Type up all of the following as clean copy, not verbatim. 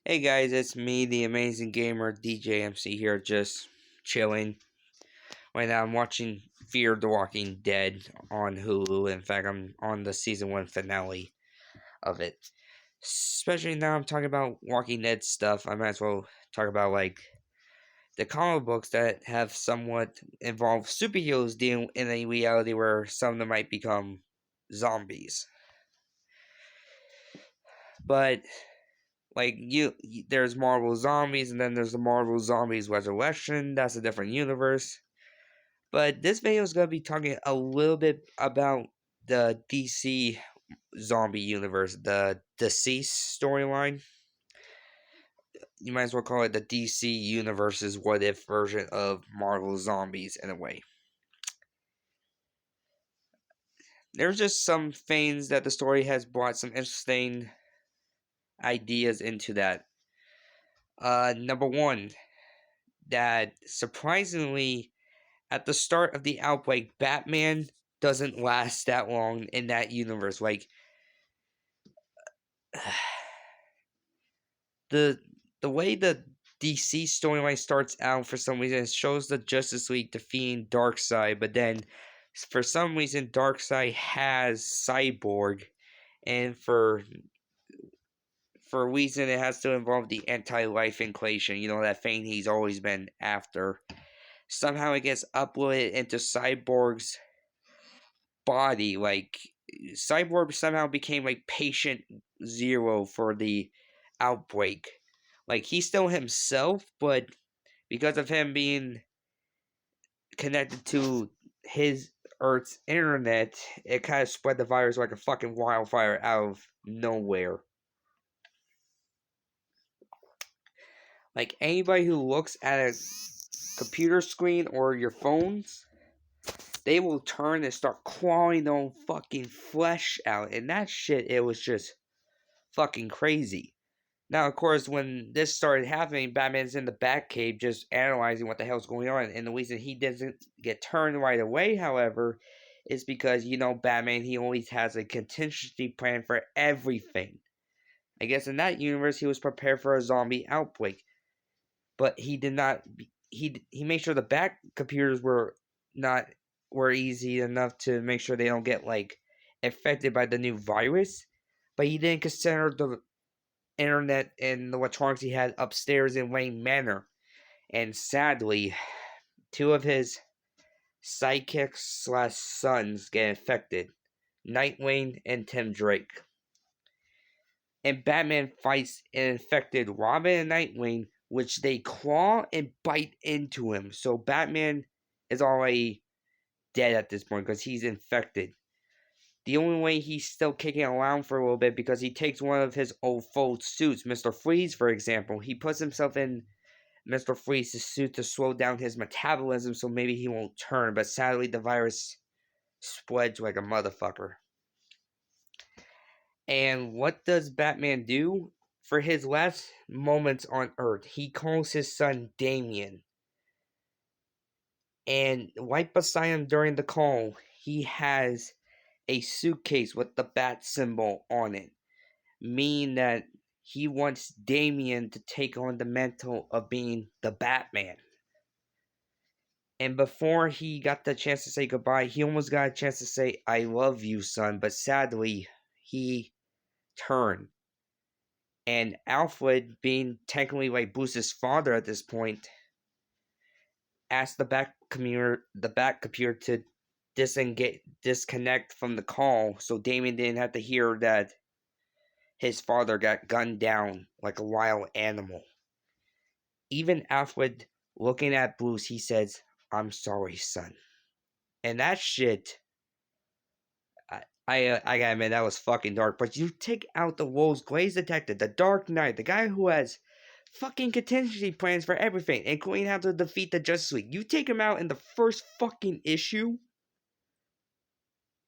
Hey guys, it's me, the amazing gamer DJMC here, just chilling. Right now, I'm watching Fear the Walking Dead on Hulu. In fact, I'm on the season 1 finale of it. Especially now, I'm talking about Walking Dead stuff. I might as well talk about the comic books that have somewhat involved superheroes dealing in a reality where some of them might become zombies. But there's Marvel Zombies, and then there's the Marvel Zombies Resurrection. That's a different universe. But this video is going to be talking a little bit about the DC zombie universe, the Deceased storyline. You might as well call it the DC universe's what if version of Marvel Zombies in a way. There's just some things that the story has brought some interesting ideas into that. Number one, that surprisingly, at the start of the outbreak, Batman doesn't last that long in that universe. The the way the DC storyline starts out, for some reason, it shows the Justice League defeating Darkseid, but then for some reason Darkseid has Cyborg, and for a reason it has to involve the anti-life equation, that thing he's always been after. Somehow it gets uploaded into Cyborg's body. Cyborg somehow became like patient zero for the outbreak. Like, he's still himself, but because of him being connected to his Earth's internet, it kind of spread the virus like a fucking wildfire out of nowhere. Like, anybody who looks at a computer screen or your phones, they will turn and start clawing their own fucking flesh out. And that shit, it was just fucking crazy. Now, of course, when this started happening, Batman's in the Batcave just analyzing what the hell's going on. And the reason he doesn't get turned right away, however, is because, Batman, he always has a contingency plan for everything. I guess in that universe, he was prepared for a zombie outbreak. But he did not. He made sure the Bat computers were easy enough to make sure they don't get, affected by the new virus. But he didn't consider the internet and the electronics he had upstairs in Wayne Manor. And sadly, two of his sidekicks slash sons get infected, Nightwing and Tim Drake. And Batman fights an infected Robin and Nightwing, which they claw and bite into him. So Batman is already dead at this point because he's infected. The only way he's still kicking around for a little bit because he takes one of his old fold suits, Mr. Freeze, for example. He puts himself in Mr. Freeze's suit to slow down his metabolism so maybe he won't turn, but sadly the virus spreads like a motherfucker. And what does Batman do? For his last moments on Earth, he calls his son Damian. And right beside him during the call, he has a suitcase with the bat symbol on it, meaning that he wants Damian to take on the mantle of being the Batman. And before he got the chance to say goodbye, he almost got a chance to say, "I love you, son," but sadly, he turned. And Alfred, being technically like Bruce's father at this point, asked the Bat computer to disconnect from the call so Damien didn't have to hear that his father got gunned down like a wild animal. Even Alfred, looking at Bruce, he says, "I'm sorry, son." And that shit, I gotta admit, that was fucking dark. But you take out the world's greatest detective, the Dark Knight, the guy who has fucking contingency plans for everything, including how to defeat the Justice League. You take him out in the first fucking issue?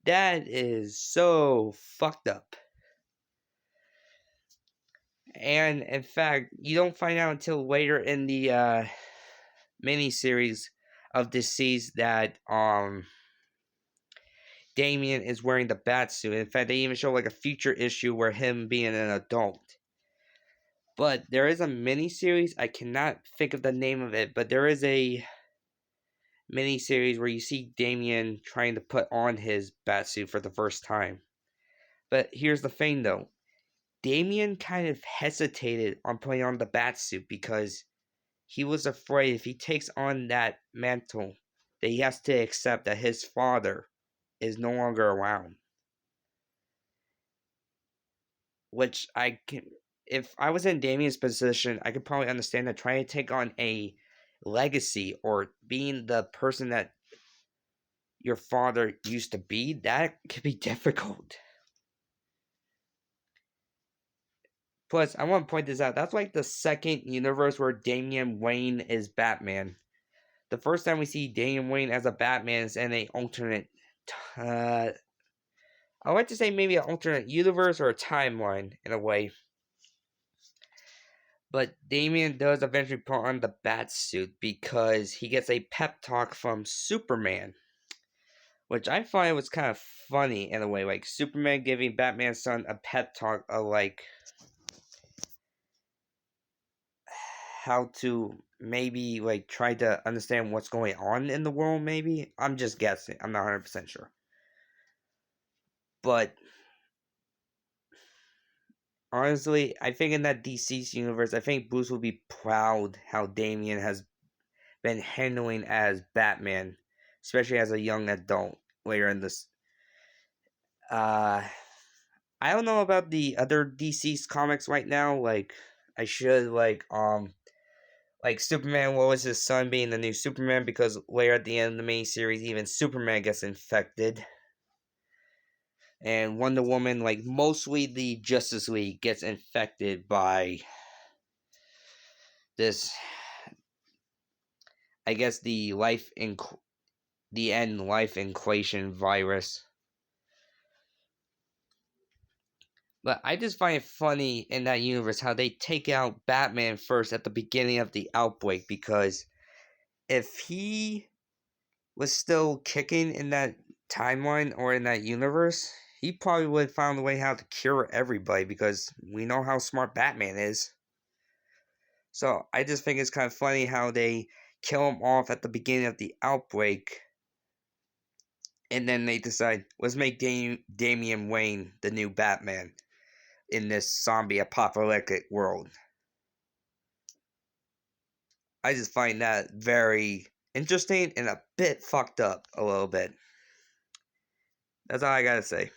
That is so fucked up. And in fact, you don't find out until later in the miniseries of Deceased that Damian is wearing the bat suit. In fact, they even show like a future issue where him being an adult. But there is a mini-series, I cannot think of the name of it, but there is a mini-series where you see Damian trying to put on his Batsuit for the first time. But here's the thing though. Damian kind of hesitated on putting on the Batsuit because he was afraid if he takes on that mantle that he has to accept that his father is no longer around. Which I can, if I was in Damian's position, I could probably understand that trying to take on a legacy or being the person that your father used to be, that could be difficult. Plus, I want to point this out. That's like the second universe where Damian Wayne is Batman. The first time we see Damian Wayne as a Batman is in a alternate. I would like to say maybe an alternate universe or a timeline in a way. But Damian does eventually put on the Batsuit because he gets a pep talk from Superman. Which I find was kind of funny in a way. Like, Superman giving Batman's son a pep talk of, like, how to maybe, like, try to understand what's going on in the world, maybe? I'm just guessing. I'm not 100% sure. But, honestly, I think in that DC's universe, I think Bruce will be proud how Damian has been handling as Batman, especially as a young adult later in this. I don't know about the other DC's comics right now. Like, I should like Superman, what was his son being the new Superman? Because later at the end of the main series, even Superman gets infected. And Wonder Woman, like mostly the Justice League, gets infected by this. I guess the end life inflation virus. But I just find it funny in that universe how they take out Batman first at the beginning of the outbreak, because if he was still kicking in that timeline or in that universe, he probably would have found a way how to cure everybody, because we know how smart Batman is. So I just think it's kind of funny how they kill him off at the beginning of the outbreak, and then they decide, let's make Damian Wayne the new Batman in this zombie apocalyptic world. I just find that very interesting and a bit fucked up a little bit. That's all I gotta say.